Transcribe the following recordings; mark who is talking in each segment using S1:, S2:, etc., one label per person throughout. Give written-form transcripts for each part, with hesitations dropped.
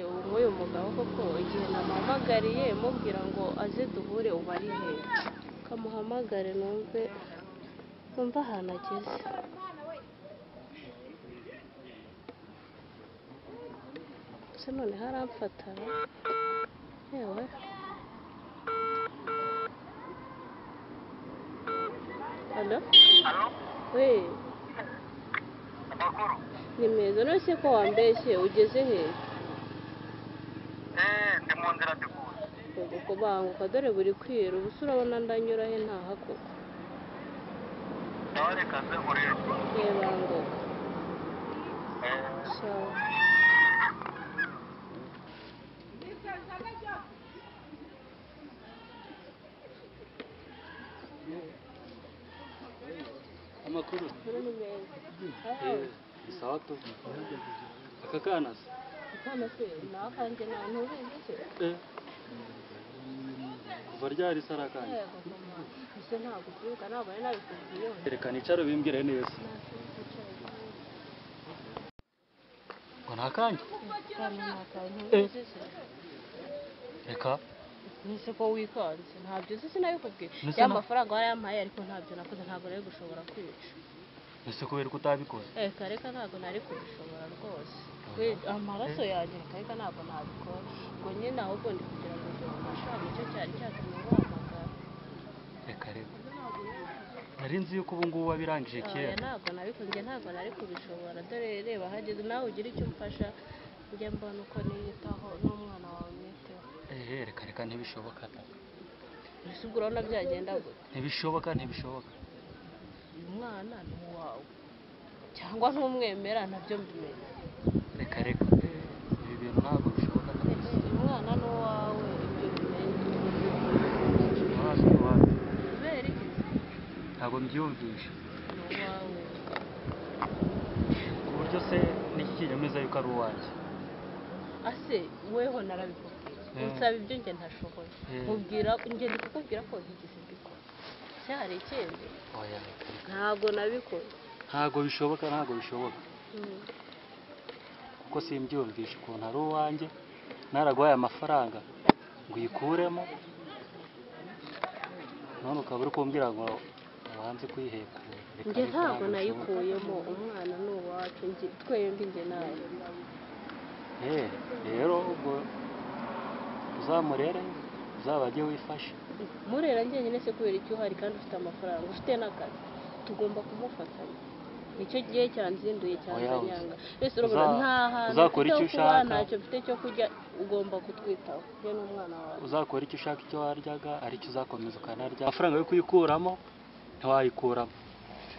S1: ubu nk'uyu mugabo koko igihe namuhamagariye mubwira ngo aze duhure ubu ari he kamuhamagare numve ahantu ageze se none haramfatara yewe Halo? We
S2: Amakuru?
S1: Ni meza none se ko wambeshye ugeze he?
S2: Ndi mu nzira ndikuye.
S1: Ubwo ko banguka dore buri kwira ubu se urabona ndanyura he ntaha koko.
S2: Nawe reka nze nkurebe.
S1: Banguka. Sawa.
S3: Amakuru?
S1: Ni meza.
S3: Sawa tu. Akakana se?
S1: Akana se nakanje nta ntubizi se?
S3: Kuva ryari sarakanye?
S1: Yego mama. Ese ntabwo ubyuka ntabwo ari nabikubwiyeho.
S3: Reka nicare bimbwire neza. Ngo nakanje? Reka
S1: Nise ko wikanze ntabyo se sinabikubwiye ya mafaranga warayampaye ariko ntabyo nakoze ntabwo rero gushobora kwica
S3: ese kubera ko utabikoze
S1: kareka ntabwo nari kubishobora rwose amaraso yanjye kareka ntabwo nabikora ngo nyine ahubwo ndi kugira ngo ndumfasha nicyo cyari cyatumye nguhamagara
S3: reka nari nzi yuko ubu ngubu wabirangije kera
S1: ntabwo nabikoze ntabwo nari kubishobora dore reba hageze nawe ugira icyo umfasha njye mbona uko niyitaho n'umwana wawe mwiteho
S3: reka ntibishoboka
S1: ese ubwo urabona byagenda gute
S3: ntibishoboka
S1: umwana ni uwawe cyangwa ntumwemera nabyo mbimenye
S3: reka ibi bintu ntabwo bishoboka
S1: umwana ni uwawe ibyo bimenye kubera iki
S3: ntabwo mbyumvisha
S1: ni uwawe
S3: ku buryo se n'iki kinyemeza yuko ari uwanjye
S1: ase weho narabikubwiye unsaba ibyo njye ntashoboye mubwira njye ndi kukubwira ko ntigeze mbikora se hari ikindi ntabwo nabikora
S3: ntabwo bishoboka kuko simbyumvisha ukuntu ari uwanjye naraguhaye amafaranga ngo uyikuremo none ukaba uri kumbwira ngo ubanze kuyihekura
S1: njye ntabwo nayikuyemo umwana ni uwacu twembi njye nawe
S3: rero ubwo uzamurere uzabajye wifashe
S1: murera njyenyine se kubera icyo uhari kandi ufite amafaranga ufite n'akazi tugomba kumufatanya nicyo gihe cyanzinduye cyanzanyanga ese urabona nta hantu ufite kuba ntacyo mfite cyo kurya ugomba kutwitaho njye n'umwana wawe
S3: uzakora icyo ushaka icyo waryaga aricyo uzakomeza ukanarya amafaranga yo kuyikuramo ntiwayikuramo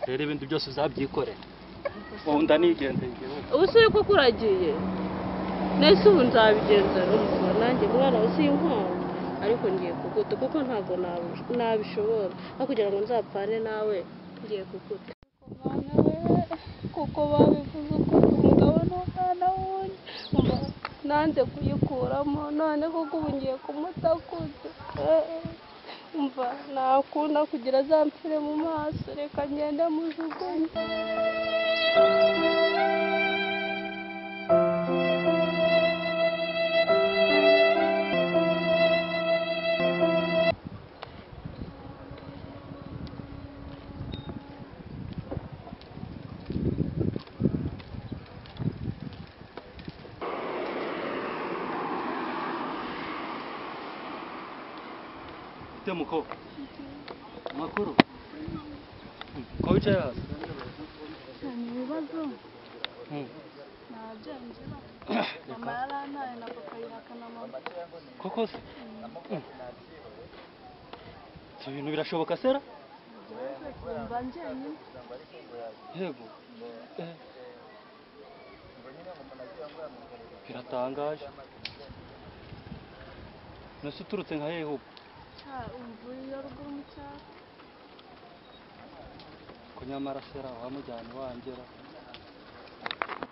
S3: rero ibindi byose uzabyikorera wunda nigendeye
S1: ubu se ko kuragiye nese ubu nzabigenza rumva nanjye mwana we sinkwawe ariko ngiye kuguta kuko ntabwo nabishobora no kugira ngo nzapfane nawe ngiye kuguta kuko babivuze ko umugabo n'umwana wundi nanze kuyikuramo none kuko ubu ngiye kumutakuza umva nakunda kugira azampfire mu maso reka ngende mujugunye
S3: muko makuru ko wicaye hasi
S1: ni ibibazo nabyanze mama yarantaye na papa yihakana mama
S3: koko se ibintu birashoboka sera
S1: mba njyenyine
S3: yego biratangaje nese uturutse nka hehe ubu
S1: umvuye ruguru mu cyaro
S3: ko nyamara sera wamujyana wangera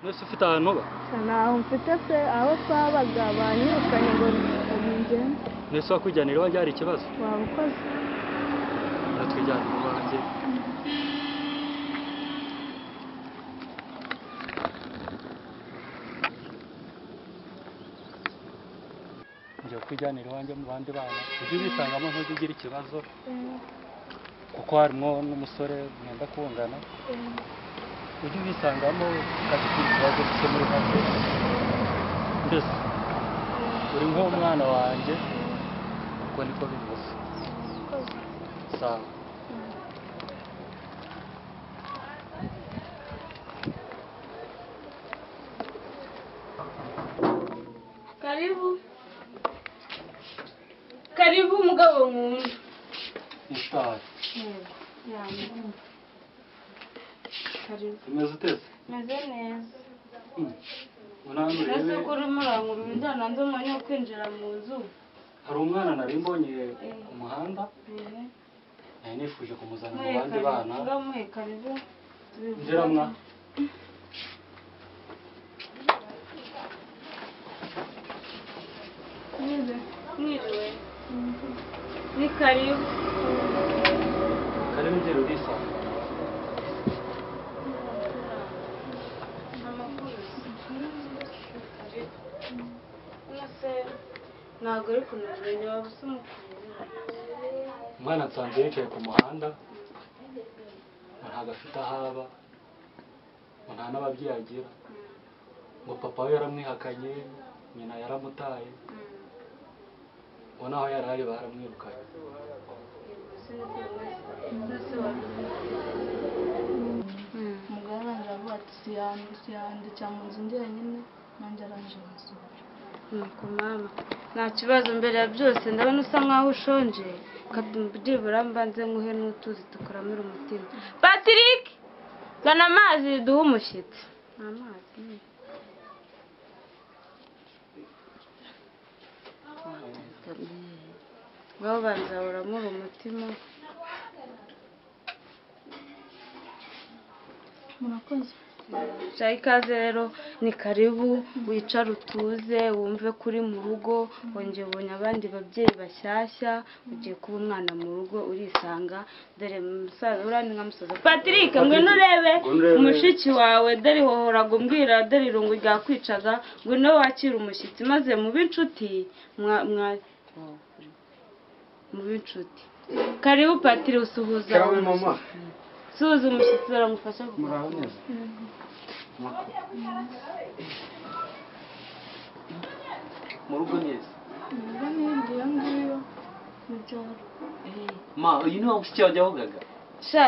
S3: nese ufite ahantu uba
S1: ntaho mfite se aho twabaga banyirukanye ngo ngende
S3: nese wakwijyanira iwanjye hari ikibazo
S1: waba ukoze
S3: natwijyanira iwanjye ngiye kwijyanira iwanjye mu bandi bana ujye ubisangamo ntujye ugira ikibazo kuko harimo n'umusore mwenda kungana ujye ubisangamo ukagira ikibazo cyo muri make mbese uri nk'umwana wanjye uko niko bimeze sawa
S1: karibu mugabo nkunda
S3: Ishtari
S1: karibu
S3: umeze uteze
S1: meze neza
S3: unanurebe
S1: ese ko urimo urangura ibijyana nzi umwanya wo kwinjira mu nzu
S3: hari umwana nari mbonye ku muhanda nari nifuje kumuzana mu bandi bana
S1: ngamuhe karibu
S3: ngeramwa
S1: mwiriwe ni karibu
S3: karibu ngero urisa
S1: ntabwo ari kunamenya waba usa umukuru
S3: umwana nsanze yicaye ku muhanda ntabwo afite aho aba nta n'ababyeyi agira ngo papa we yaramwihakanye nyina yaramutaye ngo naho yari ari baramwirukanye
S4: umugore arangije avuga ati siyandikira mu nzu njyenyine nanjye arangije amusura
S1: nuko mama nta kibazo mbere ya byose ndabona usa nkaho ushonje byibura mbanze nguhe n'utuzi tukuramira umutima Patrick zana amazi duhe umushyitsi amazi ngaho banza uramura umutima
S4: murakoze
S1: shayi ikaze rero ni karibu wicare utuze wumve kuri mu rugo wongeye ubonye abandi babyeyi bashyashya ugiye kuba umwana mu rugo urisanga dore musaza uriya ni nka musaza Patrick ngwino urebe umushiki wawe dore hohoraga umbwira dore irungu ryakwicaga ngwino wakira umushyitsi maze mube inshuti mube inshuti karibu Patrick usuhuza suhuza umushyitsi baramufasha
S5: muraho mu rugo neza
S4: ngiyo ngiyo mu byaro
S5: ma uyu ni wa mushiki wawe wavugaga
S1: sha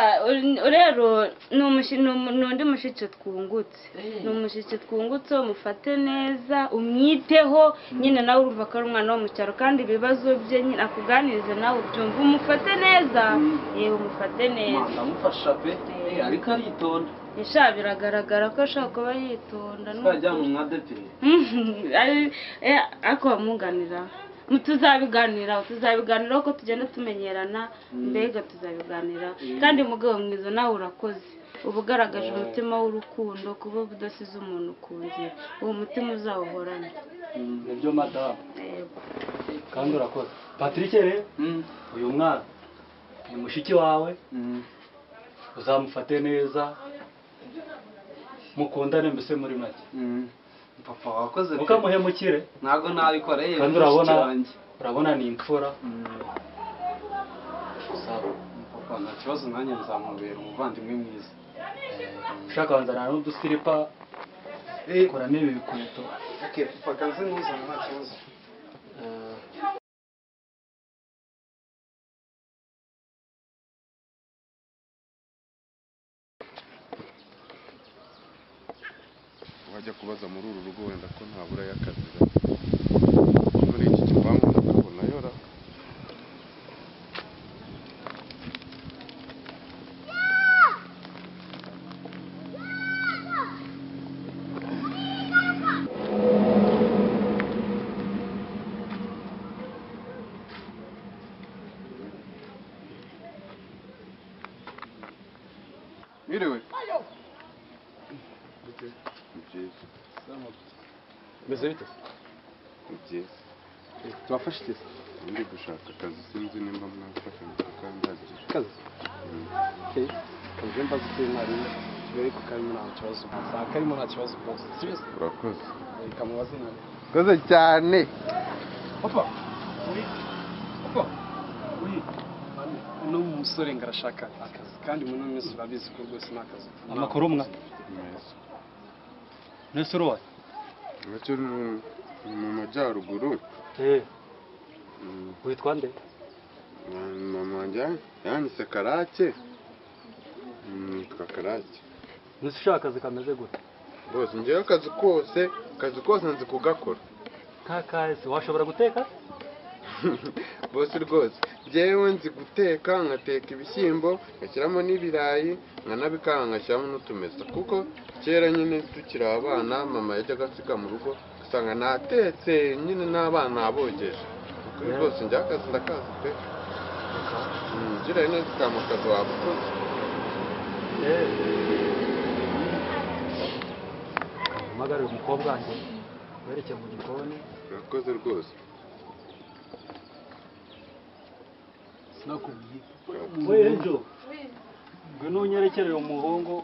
S1: rero ni undi mushiki twungutse ni umushiki twungutse umufate neza umwiteho nyine nawe urumva ko ari umwana wo mu cyaro kandi ibibazo bye nyine akuganirize nawe ubyumva umufate neza yewe umufate neza
S5: ndamufasha pe ariko aritonda
S1: sha biragaragara ko ashobora kuba yitonda
S5: twajyana umwadeperi
S1: ariko bamuganira tuzabiganiraho ko tugenda tumenyerana mbega tuzabiganiraho kandi mugabo mwiza nawe urakoze uba ugaragaje umutima w'urukundo kuba udasize umuntu ku nzira uwo mutima uzawuhorane
S3: nibyo madamu kandi urakoze Patrick rero uyu mwana ni mushiki wawe uzamufate neza mukundane mbese muri make
S5: papa wakoze
S3: ukamuhemukire
S5: ntabwo nabikoreye
S3: kandi urabona ni imfura
S5: papa nta kibazo nanjye nzamubera umuvandimwe mwiza
S3: ushaka wanzana n'udusiripa kuramo ibi bikweto
S5: papa kanze n'uzana nta kibazo
S6: wajya kubaza muri uru rugo wenda ko ntabura y'akazi muri iki gipangu ndakabona yora Miriwe
S3: meze bite
S6: ni byiza
S3: tubafashe iki
S6: ndi gushaka akazi sinzi nimba mwafasha kandi ndagije
S3: akazi kaje mbaza ute nari kigali ko karimo nta kibazo saa karimo nta kibazo rwose sibyo
S6: urakoze
S3: kamubaze nawe
S6: koze cyane
S3: Papa. Papa. Uno musore ngarashaka akazi kandi muno mwese urabizi ko rwose nakazi. Amakuru umwa. Nesoro wa.
S6: Nacyo mu majyaruguru.
S3: Witwa nde?
S6: Mama wanjye yanyise Karake. Nitwa Karake.
S3: Nushaka akazi kameze gute?
S6: Bose ngiye akazi kose nzi kugakora.
S3: Kakase washobora guteka?
S6: Bose rwose njyewe nzi guteka, ngateka ibishyimbo, ngashyiramo n'ibirayi, nkanabikanga ngashyiramo n'utumesa kuko kera nyine tukiri abana mama yajyaga asiga mu rugo usanga natetse nyine n'abana abogeje. Kuri bose njya akazi ndakazi pe. Ngira neza kamakazi wabukoze.
S3: Magari umukobwa wanjye werekeye mu gikoni.
S6: Urakoze rwose.
S3: Sinakubwiye. We Angel. Ngwino unyerekereye umuhungu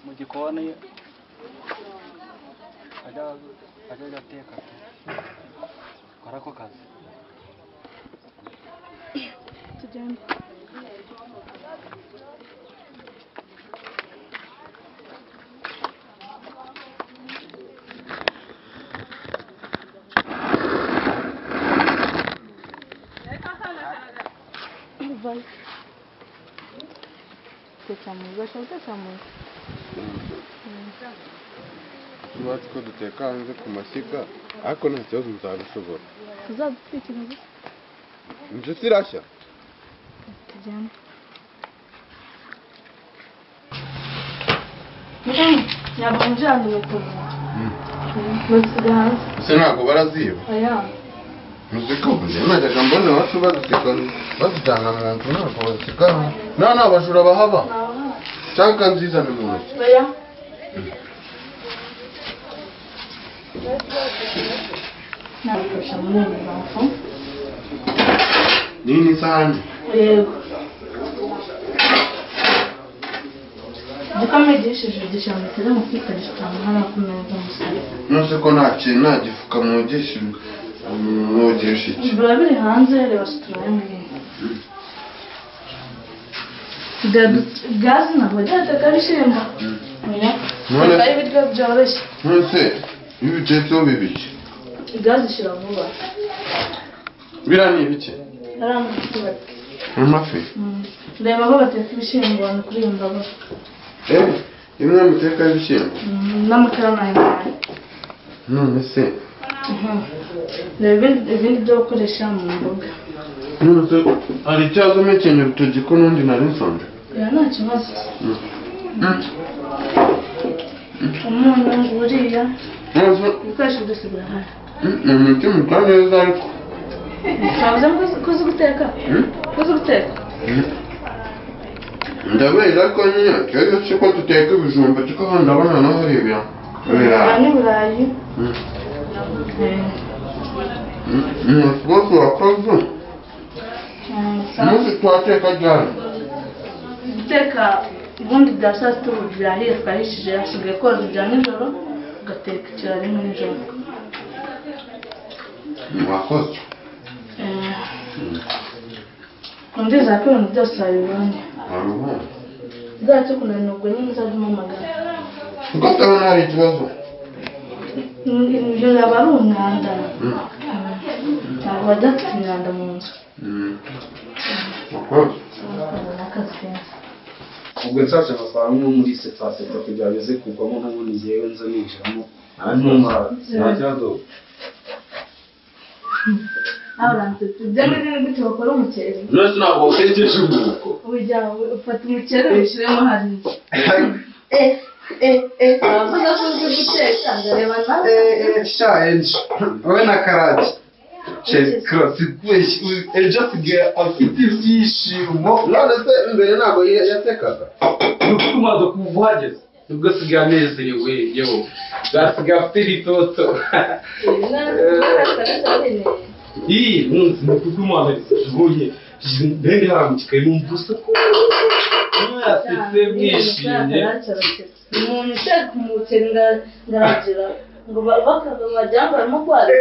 S3: mu gikoni. Ajya gateka. Karako kazi.
S4: Tugende. Vai. Utecamuzi, acha utecamuzi.
S6: Tubatse ko duteka hanze ku mashyiga ariko nta kibazo nzabishobora.
S4: Tuzadutwikira gusa.
S6: Nje sirashya.
S4: Tugende. Ntabwo mujyanye bakuru. Basiga hanze.
S6: Ese ntabwo baraziba.
S4: Aya.
S6: Muziko njye najyaga mbona abacu baziteka bazijyana mu nzu ntabwo bazisigaho. Nta bajura bahaba. Cyangwa nziza ni mu ntoki.
S4: Aya. Nabikoresha muri ubu bwoko.
S6: Nini isahani?
S4: Yego. Dukamegishije igishanga kiri mu kwikarisha cyane hano ku meza musare.
S6: Nose ko nta kintu nta gifuka mwogesha mwogesha iki?
S4: Biba biri hanze reba situraye muri. Gazi ntabwo byateka ibishyimbo. None ari ibiryo byoroshye.
S6: Nose iyo ubiketseho bibiki?
S4: Gazi ishyira vuba.
S6: Biriya ni ibiki?
S4: Ari amafi bati.
S6: Amafi?
S4: Reba aho bateka ibishyimbo hano kuri iyo mbabura.
S6: Imwe muteka y'ibishyimbo?
S4: N'amakara n'ay'imari.
S6: None se?
S4: Reba ibindi byo gukoresha mu mboga.
S6: None se hari icyazo mekenye urutoki ko n'undi nari nsonje?
S4: Ya nta kibazo. Umunyu buriya. Ibikoresho byose birahari.
S6: Ni umuti muta neza ariko.
S4: Twavuze ko uzi guteka? Ko uzi guteka?
S6: Ndabizi ariko nyine ikibazo cy'uko duteka ibijumba cy'uko hano ndabona naho hari ibirayi.
S4: N'ibirayi.
S6: Rwose urakoze. Umunsi twateka ryari?
S4: Guteka ubundi bya saa sita ubu byahiye twahishije hasigaye koza ibya nijoro ugateka icyarimwe nijoro.
S6: Mwakoze.
S4: Ndizera ko ibintu byose wabibonye.
S6: Wabibonye?
S4: Bwacyo kunanirwa nyine uzajya umpamagara.
S6: Kuko utabona hari ikibazo?
S4: Ibyo yaba ari umwanda. Ntabwo bajya bafite imyanda mu nzu.
S6: Mwakoze.
S4: Akazi kenshi.
S5: ubwo nshaje amafaranga nko muri seta kugira bize kugwamo n'ubundi ngewe nza ninjiramo ntumva nta kibazo.
S4: Byari gute bakora umuceri?
S5: Nose ntabwo utekereje umuko.
S4: Ujya ufata umuceri ushyiremo hariya. Abavuga ko uzi guteka ndareba nawe.
S5: Enji wowe na Karake Cross ejo asigaye afite ibyishimo.
S6: None se mbere ntabwo yatekaga?
S5: Umaze kuva uhageze nibwo asigaye anezerewe yewe asigaye afite ritoto. Iyi munsi ni kuko umwana yashoboye ndende haramukikaye numva usuku yasetse mwishimye.
S4: Umuntu uteka umuceri ngaragira ngo bajya barimo kwari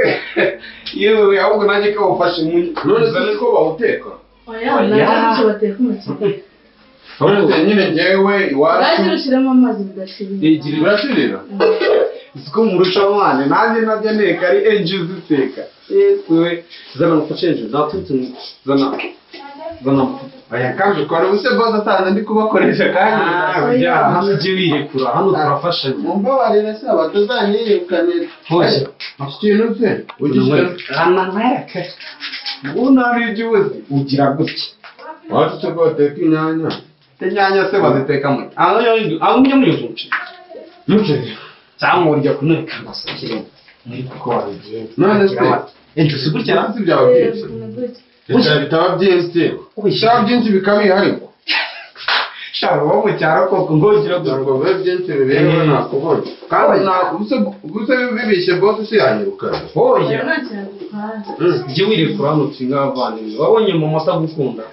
S5: yewe ahubwo nanjye ko wafashe
S6: none se ko bawuteka
S4: oya ntabwo bateka umuceri
S6: none nyine njyewe iwacu
S4: bajya ushyiramo amazi bidashirira
S5: igira
S6: birashirira
S5: siko murusha mwana nanjye nabyo nteka ari enji ziteka yesu we zana mufashe enji zana
S6: aya kandi ukora ubuse boza atanze ndi kubakoresha kandi
S5: hano ujye wirekura hano turafashanya
S6: mumbabarire se batazanyirukanira
S5: hoya
S6: iki kintu se ugishyira
S5: anamwereke ubundi hari ibyo uzi ugira gutya
S6: wacu se ko bateka inyanya
S5: inyanya se baziteka mu aho njya muri iyo muceri cyangwa urya kuneka amasakiro muri kuko wabigenza
S6: none se
S5: enji si gutya
S6: si byaba byinshi bitaba byinshi bitaba byinshi bikaba bihariko
S5: shaka uwo mu cyaro koko ngo ugira
S6: ngo bibe byinshi bibereho nakubona kandi ubuse bibishye bose si yanyiruka
S5: hoya
S4: nta kintu gutwara
S5: jye wirekura hano turi nk'abavandimwe wabonye mama atagukunda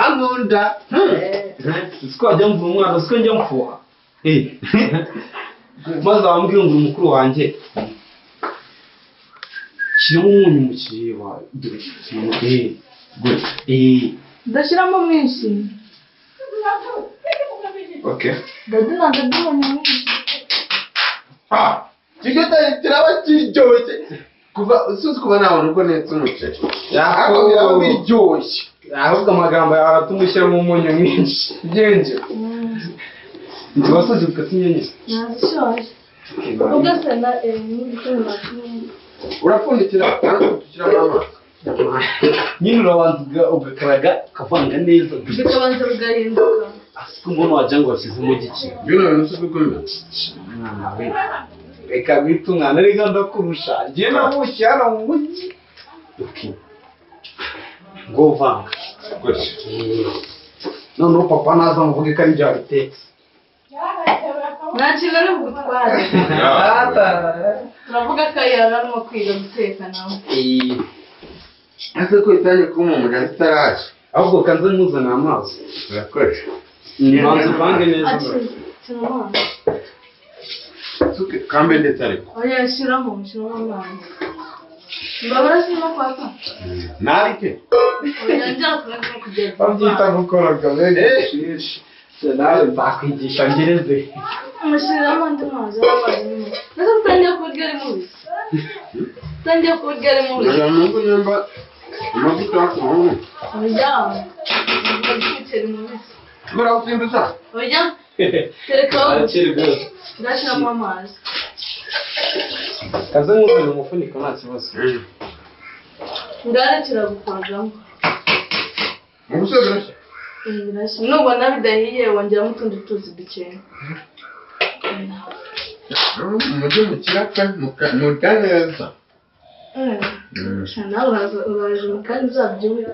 S6: ankunda
S5: siko wajya mvura umwana siko njya mfuha maze wambwira ngo uri mukuru wanjye shyiramo umunyu mu kireba
S4: udashyiramo mwinshi
S6: okay
S4: dadu ntabwo adubonye mwinshi
S6: kiraba kiryoshye kuva usuzi kuba nabona uko netse umuceri ariko biraba biryoshye
S5: ahubwo amagambo yawe aratuma ushyiramo umunyu mwinshi byenje ntibasoje gukata inyenyeri
S4: nazishoje ugasana n'igikoni nakimwe
S6: urapfundikira kandi ugashyiramo amazi
S5: nyine urabanza ugakaraga ukavanga neza
S4: bikabanza bigahinduka
S5: asiko mbona wagira ngo washyizemo gike
S6: bino bintu si bikomeye
S5: mwana we reka bita umwana reka ndakurusha njye nabushye hano mu mujyi ngo vanga noneho papa naza muvuge ko ari byo wabitetse
S4: nta kintu ari bugutware turavuga ko yari arimo kwiga guteka nawe
S6: ese ko itangiye kuba umugani itaraje
S5: ahubwo kanze muzana amazi
S6: urakoresha
S5: nibanza uvange neza
S4: shyiramo
S6: suke kambe ndetse ariko
S4: oya shyiramo amazi mbabura sirimo kwaka
S6: narike
S4: oya njya kureka kugenda
S5: babyita gukoraga mbega nawe nzakwigisha ngereze
S4: umushyiramo andi mazi amazi n'umuti ndetse utangiye kurya ari mubisi utangiye kurya ari mubisi
S6: oya nubwo nyamba amavuta yakubaho
S4: oya umuceri mubisi
S6: murawusimbuza
S4: oya terekaho
S5: arakiri rwose
S4: ugashyiramo amazi
S5: kaze muzana umufuniko nta kibazo
S4: ngare kiragukwagamo
S6: ubuse birashya
S4: birashya nubona bidahiye wongeramo utundi tuzi dukeya
S6: mujye mu kiraka murya neza
S4: nawe uraje mu kanya uzabyibuhe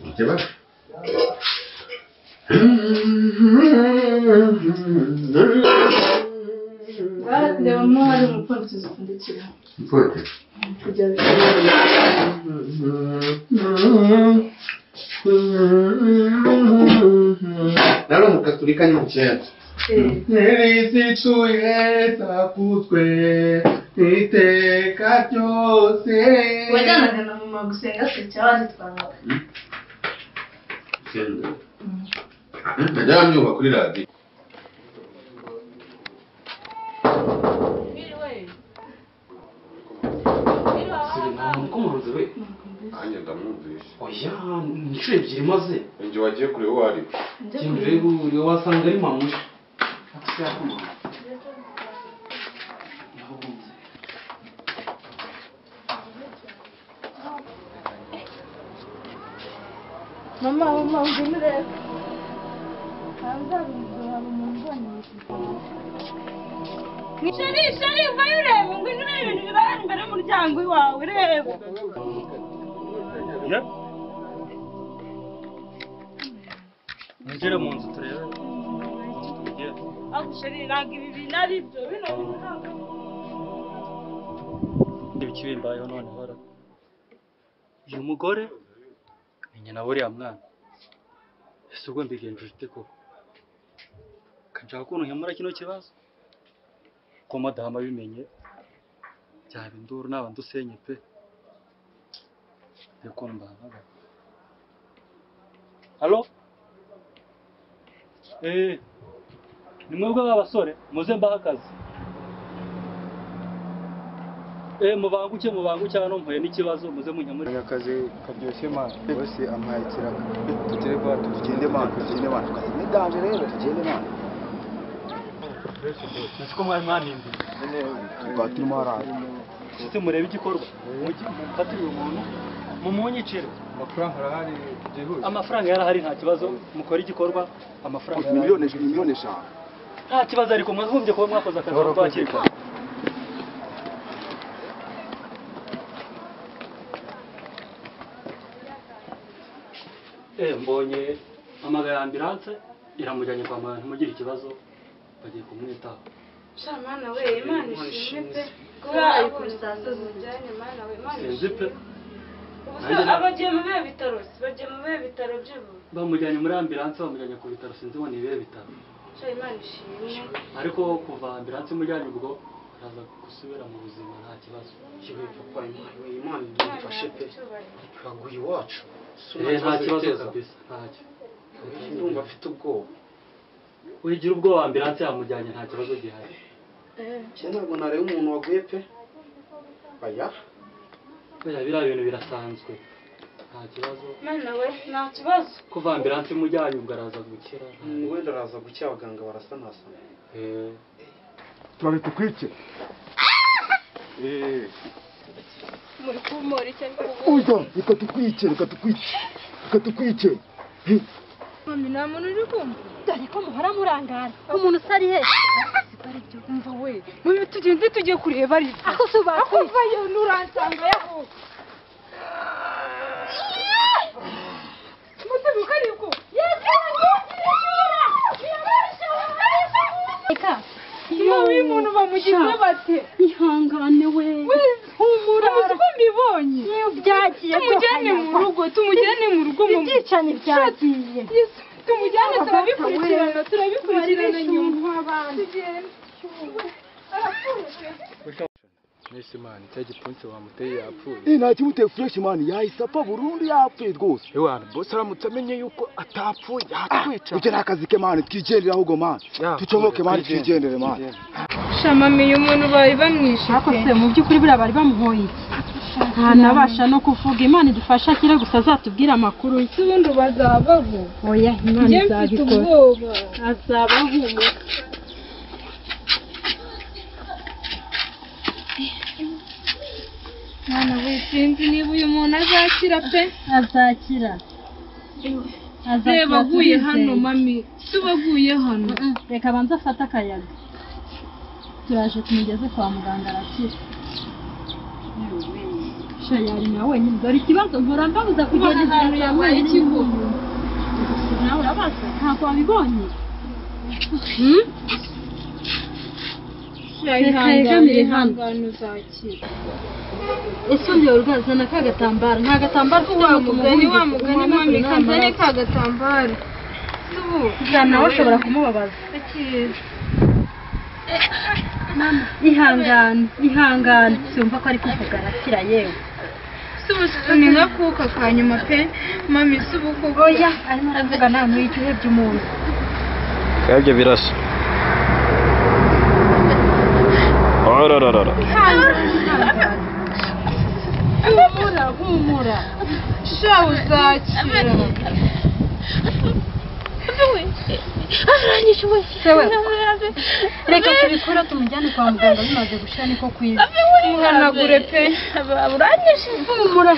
S6: ikibazo
S4: reba mo hari umupfundikizo upfundikira
S6: mfute
S4: kugira
S6: nari umukaturika ni mucyenda ntirizituye zakuzwe iteka ryose
S4: wajyanaga na mama gusenga se cyangwa wazitwaraga
S6: najya bamyumva kuri radiyo
S5: umukomuruzi we
S6: nanjye ndamwumvisha
S5: oya ni inshuro ebyiri maze
S6: njye wagiye kureba uwo ari we
S5: genda urebe uriya wasanga ari mamusha
S4: mama ngwino urebe ntabwo umuntu ubonye
S1: sheri mvayo urebe ngwino urebe ibintu bibaye imbere y'umuryango wawe reba
S3: Mwinjire mu nzu turebe
S1: aho sheri ntabwo ibi bintu ari byo bino bintu ntabwo
S3: ibiki bimbayeho noneho uyu mugore ni nyina w'uriya mwana ese ubwo mbigenje ute koko kanshaka ukuntu nkemura kino kibazo ko madamu abimenye byaba induru naba ndusenye pe reko mbahaga. Halo? Ni mwebwe b'abasore muze mbaha akazi. Mubanguke hano mpuye n'ikibazo muze munyamure.
S7: Akazi karyoshye man. Bose ampaye ikirago. Tugere kwa tugende man. Ni danje rero tugende man.
S3: Niko mwari mwanindi.
S7: Twatiri maraye.
S3: Site murebe igikorwa. Mufatire umuntu mumunyicire.
S7: Amafaranga arahari byihuse.
S3: Amafaranga yarahari nta kibazo mukora igikorwa amafaranga
S7: miliyoni 5.
S3: Nta kibazo ariko mwagombye kuba mwakoze akazi twakirika. Mbonye amagara ambulance iramujyanye kwa muganga ntimugire ikibazo bagiye kumwitaho.
S4: Shamana we Imana ishimwe pe kuba kuri sasa zijyanye mana we Imana
S3: Senzipe
S4: abagiye mu bitaro by'ubu
S3: bamujyanye muri ambulance bamujyanye ku bitaro sinzi ngo ni ibihe bitaro.
S4: Imana ishimwe
S3: Ariko kuva ambulance imujyanye ubwo araza gusubira mu buzima nta kibazo.
S5: Kiwe papa Imana idufashe pe. Twaguye iwacu.
S3: Nta kibazo kabisa ntacyo.
S5: Ndumva afite ubwoba.
S3: Wigira ubwoba ambulance yamujyanye nta kibazo gihari.
S5: Ntabwo nareba umuntu waguye pe. Oya
S3: Biriya bintu birasanzwe nta kibazo.
S4: mana we nta kibazo
S3: Kuva ambulance imujyanye ubwo araza gukira.
S5: wenda araza gukira abaganga barasanasana.
S7: Twari tukwice.
S1: muri kumora icyo
S7: Uza reka tukwice.
S1: mami nta muntu uri kumva dore ko muhora murangara umuntu usari he sipari byo umva we mubi tugende tujye kureba ari ako suba akuvayo nuransanga yaho mutabuka ariko eka iyo umuntu bamugize bate ihangane we humura uko mbibonye byagiye tumujyane mu rugo mu byicanye byagiye tumujyane turabikurikirana nyuma
S7: Nese man cya gipunsi wamuteye yapfuye. Nta kimuteye fresh man yahise burundu yapfuye rwose. Ewana boss aramutse amenye yuko atapfuye yatwica. Uje nakazi ke man twigendera ahubwo man. Tucomoke man twigendere man.
S1: Shamamiye umuntu bari bamwishe ako se mu by'ukuri buriya bari bamuhoye ntanabasha no kuvuga Imana idufasha akire gusa azatubwira amakuru y'ubundi bazabaho oya Imana izabikora azabaho mwana we sinzi niba uyu muntu azakira pe azakira reba aguye hano mami tubaguye hano reka banza afate akayaga turaje tumugeze kwa muganga arakira shayari nawe wenyine dore ikibazo mpora mbabuza kugenda ahantu yabaye ikibugu nawe urabaza ntabwo wabibonye ihangane uzakira ese undi urwazana ka gatambaro nta gatambaro ufite wa mugani mami kanzane ka gatambaro nawe ushobora kumubabaza ihangane simva ko ari kuvuga arakira yewe ni nka kuka ka nyuma pe mami si ubukuko oya arimo aravuga nta mwiki uhebye umuntu
S8: kabyo birasa
S1: humura sha uzakira aranyishuwe reka tubikora tumujyane kwa muganga bimaze gushira niko kwiza muhanagure pe uranyishuwe humura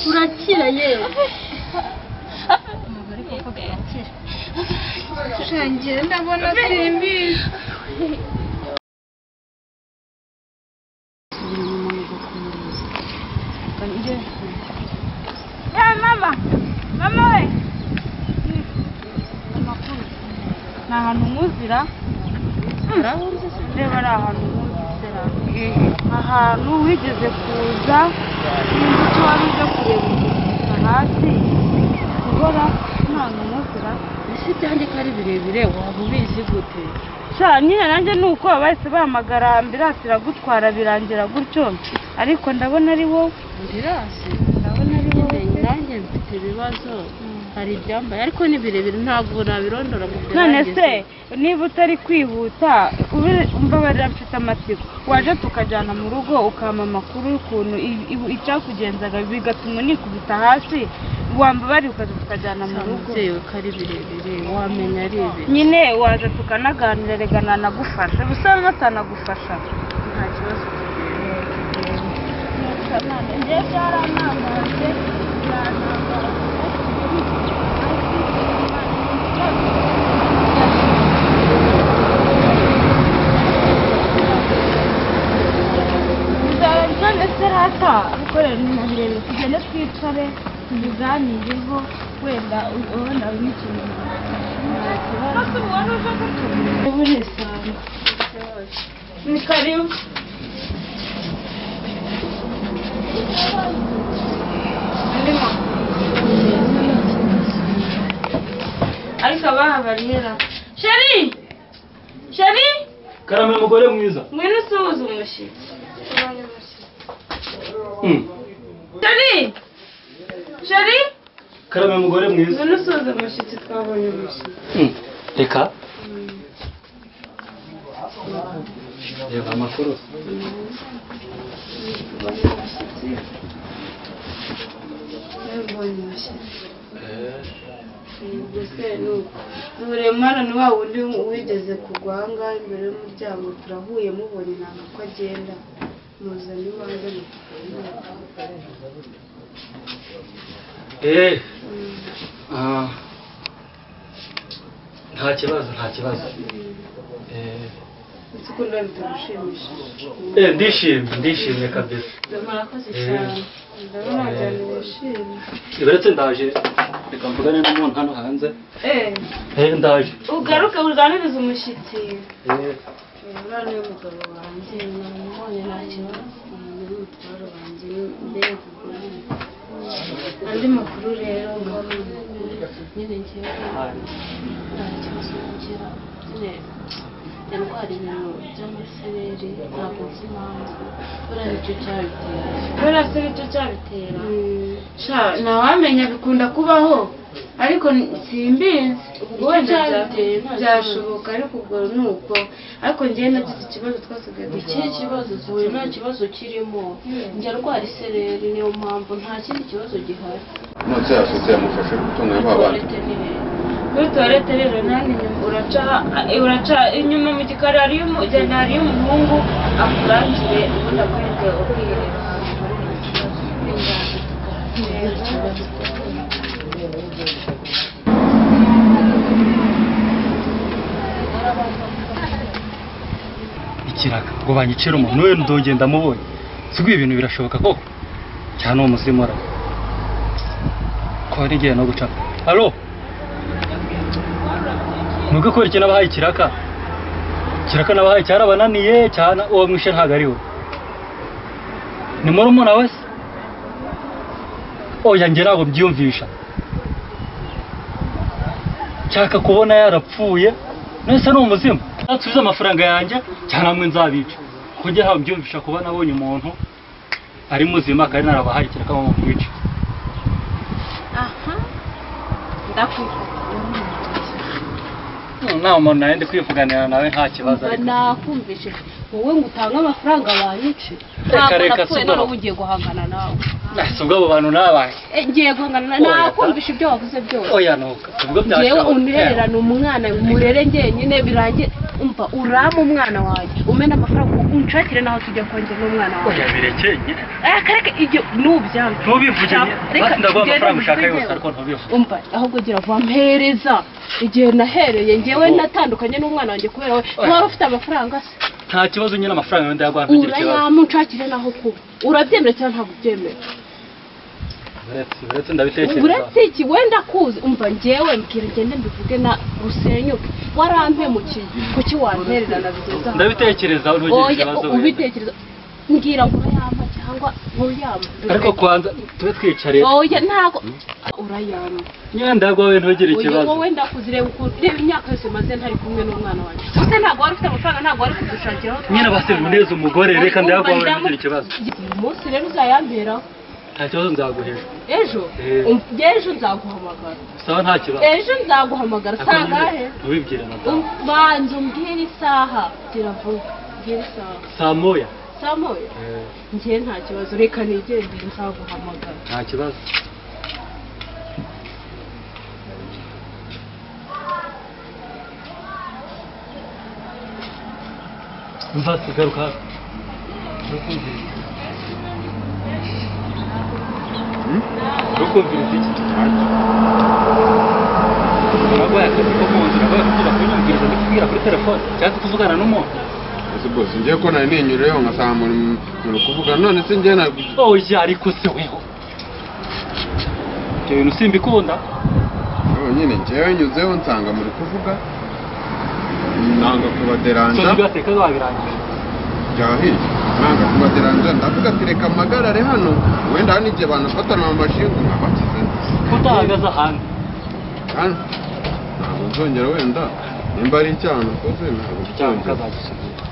S1: urakira yewe ariko ko birakira shangira ndabona simbizi mama we ni ahantu nkuzira reba ari ahantu nkuzira ahantu wigeze kuza n'imbuto wari uje kureba ugusa hasi guhora ni ahantu nkuzira ese ibyanjye ko ari birebire waba ubizi gute?
S4: sha nyine nanjye nuko bahise bahamagara ambirasi iragutwara birangira gutyo ariko ndabona ari wowe
S1: Ambirasi
S4: ndabona ari wowe
S1: nanjye mfite ibibazo hari ibyambaye ariko ni birebire ntabwo nabirondora mu byo
S4: none se niba utari kwihuta mbabarira mfite amatsiko waje tukajyana mu rugo ukama amakuru y'ukuntu icyakugenzaga bigatuma nikubita hasi wambabari ukaza tukajyana mu rugo
S1: mubyeyi ko ari birebire wamenya ari ibi
S4: nyine waje tukanaganira rega nanagufasha gusa natanagufasha
S1: nta kibazo
S4: njye byarantangaje none se rata gukorera ibintu tugende twicare tubiganireho wenda ubona n'ikintu ni karibu ariko abaha barihera sheri
S3: karame mugore mwiza
S4: ngwino usuhuza umushyitsi sheri
S3: karame mugore mwiza
S4: ngwino usuhuza umushyitsi twabonye umushyitsi
S3: reka reba amakuru
S4: Muremana ni wa wundi wigeze kugwa aha ngaha imbere y'umuryango turahuye mubona inanga ko agenda muzanye iwanjye
S3: nta kibazo
S4: ukunda bitagushimishije
S3: ndishimye kabisa
S4: murakoze cyane ndabona cyane wishimye
S3: uretse ndaje reka mvugane n'umuntu hano hanze ndaje
S4: ugaruke uganirize umushyitsi
S1: uriya niwe mugabo wanjye namubonye nta kibazo n'umutwaro wanjye mbere
S4: andi makuru rero
S1: nyine ngewe nta kibazo ngira nyine indwara ibintu by'amasereri ntabwo nzi impamvu buriya nicyo cyabitera
S4: ntawamenya bikunda kubaho ariko simbizi wenda byashoboka ariko ubwo ni uko ariko njyewe nagize ikibazo twasigaye
S1: ikihe kibazo zuye nta kibazo kirimo njya ndwara isereri niyo mpamvu nta kindi kibazo gihari
S6: none yasutse yamufashe gutunga abandi
S4: kuri tuwarete rero nani uraca inyuma mu gikari hariyo umuhungu akurangire ubundi akwereke ubwiherero
S3: ikiraka ngo banyicire umuntu we ndogenda mubonye siko ibintu birashoboka koko cyane uwo musimura ko ngiye no guca allo nubwo ko iki nabahaye kiraka nabahaye cyarabananiye cyane uwo mwishe ntago ari we ni muri umuna wese oya nge ntabwo byiyumvisha cyaka kubona yarapfuye nese ni umuzimu atuze amafaranga yanjye cyane amwe nzabica kugira ngo byumvisha kuba nabonye umuntu ari muzima kandi narabahaye kiraka mu kwica
S1: aha ndakwifata
S3: nta muntu nari kwivuganira nawe nta kibazo
S1: nakumvishe wowe ngo utange amafaranga banyice
S3: reka
S1: napfuye nawe ugiye guhangana nawe
S3: ubwo abo bantu nabaye
S1: ngiye guhangana nakumvishe ibyo wavuze byose
S3: oya nuka ubwo byashoboka
S1: yewe untererana umwana murere njyenyine birangiye umva urama umwana wanjye umena amafaranga unshakire naho tujya kongera n'umwana wawe
S3: oya birekeye nyine
S1: kareka ibyo nubyanga
S3: ntubivuge basi ndaguha amafaranga ushaka yose ariko ntubivuge
S1: umva ahubwo gira vuba mpereza igihe nahereye ngewe natandukanye n'umwana wanjye kubera we wari ufite amafaranga se
S3: nta kibazo nyine amafaranga yenda yaguha ntugire ikibazo
S1: urayamunshakire naho kuba urabyemera cyangwa ntabwo ubyemera
S3: uretse ndabitekereza
S1: uretse iki wenda kuzi umva ngewe mbwira ngende mbivuge na rusenyuke warampemukiye kuki wantererana bigeza
S3: ndabitekereza ntugire ikibazo
S1: ubitekereza mbwira ngo urayampa cyangwa cyangwa ntuyama
S3: ariko kwanza tube twicariye
S1: oya ntago urayama
S3: nyine ndagwawe ntugire ikibazo
S1: wowe ndakuzireba ukuntu reba imyaka yose maze ntari kumwe n'umwana wanjye ese ntabwo wari ufite amafaranga ntabwo wari kudushakiraho
S3: nyine base muneza umugore reka ndagwawe ntugire ikibazo
S1: uyu munsi rero uzayamberaho
S3: nta kibazo nzaguhesha
S1: ejo ejo nzaguhamagara
S3: sawa nta kibazo
S1: ejo nzaguhamagara sangahe
S3: ntubibwire madamu
S1: banza umbwire isaha gira vuba mbwire isaha
S3: saa moya
S1: njye nta kibazo reka nigendere nzaguhamagara
S3: nta kibazo nzasigaruka rukumviriza iki uragwaye akazi ko mu nzira kugira kunyumviriza ndikubwira kuri telefone cyangwa kuvugana n'umuntu
S6: ese bose ngiye ko nari ninyureho ngasanga muri kuvuga none se njye na
S3: oya ariko se weho ibyo bintu simbikunda
S6: nyine njyewe nyuzeho nsanga muri kuvuga nanga kubaderanja
S3: so bigateka wabirangije
S6: jahi nanga kubaderanja ndavuga ati reka amagarare hano wenda hano igihe banafatana mu mashinga nkabakize
S3: utahagaze ahandi
S6: ntabwo nzongera wenda nimba ari icyaha nakoze ntabwo
S3: icyaha ukazagisubiza